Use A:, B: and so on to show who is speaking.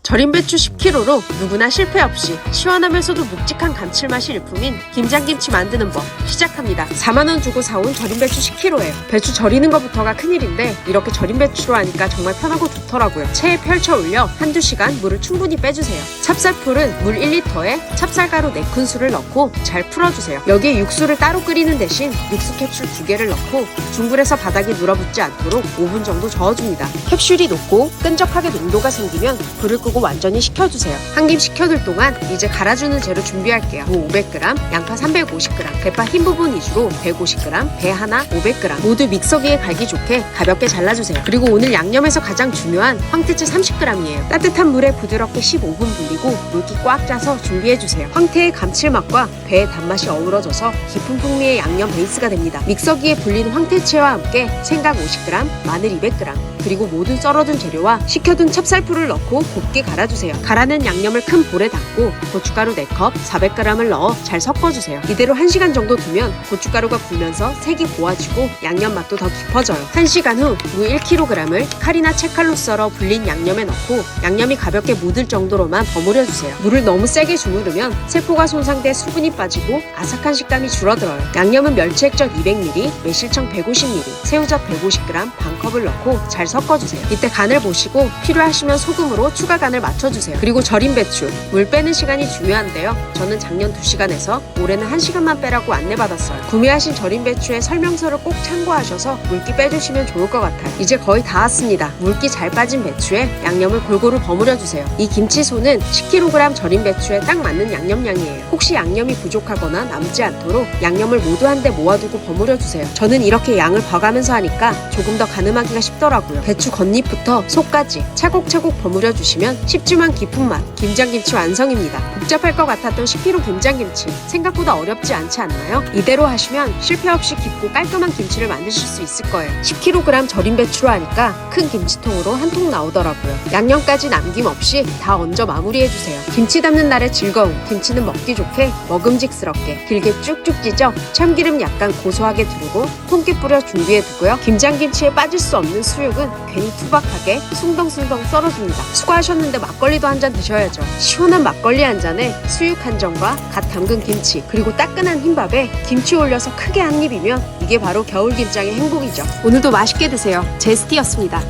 A: 절인 배추 10kg로 누구나 실패 없이 시원하면서도 묵직한 감칠맛이 일품인 김장김치 만드는 법 시작합니다. 4만원 주고 사온 절인 배추 10kg예요. 배추 절이는 것부터가 큰일인데 이렇게 절인 배추로 하니까 정말 편하고 좋더라고요. 체에 펼쳐 올려 한두 시간 물을 충분히 빼주세요. 찹쌀풀은 물 1리터에 찹쌀가루 4큰술을 넣고 잘 풀어주세요. 여기에 육수를 따로 끓이는 대신 육수 캡슐 2개를 넣고 중불에서 바닥이 눌어붙지 않도록 5분 정도 저어줍니다. 캡슐이 녹고 끈적하게 농도가 생기면 불을 끄고 완전히 식혀주세요. 한 김 식혀둘 동안 이제 갈아주는 재료 준비할게요. 무 500g, 양파 350g, 대파 흰 부분 위주로 150g, 배 하나 500g 모두 믹서기에 갈기 좋게 가볍게 잘라주세요. 그리고 오늘 양념에서 가장 중요한 황태채 30g이에요. 따뜻한 물에 부드럽게 15분 불리고 물기 꽉 짜서 준비해주세요. 황태의 감칠맛과 배의 단맛이 어우러져서 깊은 풍미의 양념 베이스가 됩니다. 믹서기에 불린 황태채와 함께 생강 50g, 마늘 200g 그리고 모든 썰어둔 재료와 식혀둔 찹쌀풀을 넣고 곱게 갈아주세요. 갈아낸 양념을 큰 볼에 담고 고춧가루 4컵, 400g을 넣어 잘 섞어주세요. 이대로 1시간 정도 두면 고춧가루가 불면서 색이 고와지고 양념 맛도 더 깊어져요. 1시간 후 무 1kg을 칼이나 채칼로 썰어 불린 양념에 넣고 양념이 가볍게 묻을 정도로만 버무려주세요. 물을 너무 세게 주무르면 세포가 손상돼 수분이 빠지고 아삭한 식감이 줄어들어요. 양념은 멸치액젓 200ml, 매실청 150ml, 새우젓 150g 반컵을 넣고 잘 섞어주세요. 이때 간을 보시고 필요하시면 소금으로 추가 간을 맞춰주세요. 그리고 절인 배추, 물 빼는 시간이 중요한데요. 저는 작년 2시간에서 올해는 1시간만 빼라고 안내받았어요. 구매하신 절인 배추의 설명서를 꼭 참고하셔서 물기 빼주시면 좋을 것 같아요. 이제 거의 다 왔습니다. 물기 잘 빠진 배추에 양념을 골고루 버무려주세요. 이 김치소는 10kg 절인 배추에 딱 맞는 양념량이에요. 혹시 양념이 부족하거나 남지 않도록 양념을 모두 한데 모아두고 버무려주세요. 저는 이렇게 양을 봐가면서 하니까 조금 더 가늠하기가 쉽더라고요. 배추 겉잎부터 속까지 차곡차곡 버무려주시면 쉽지만 깊은 맛 김장김치 완성입니다. 복잡할 것 같았던 10kg 김장김치 생각보다 어렵지 않지 않나요? 이대로 하시면 실패 없이 깊고 깔끔한 김치를 만드실 수 있을 거예요. 10kg 절인 배추로 하니까 큰 김치통으로 한 통 나오더라고요. 양념까지 남김없이 다 얹어 마무리해주세요. 김치 담는 날의 즐거움, 김치는 먹기 좋게 먹음직스럽게 길게 쭉쭉 찢어 참기름 약간 고소하게 두르고 통깨 뿌려 준비해두고요. 김장김치에 빠질 수 없는 수육은 괜히 투박하게 숭덩숭덩 썰어줍니다. 수고하셨는데 막걸리도 한 잔 드셔야죠. 시원한 막걸리 한 잔에 수육 한 점과 갓 담근 김치 그리고 따끈한 흰밥에 김치 올려서 크게 한 입이면 이게 바로 겨울 김장의 행복이죠. 오늘도 맛있게 드세요. 제스티였습니다.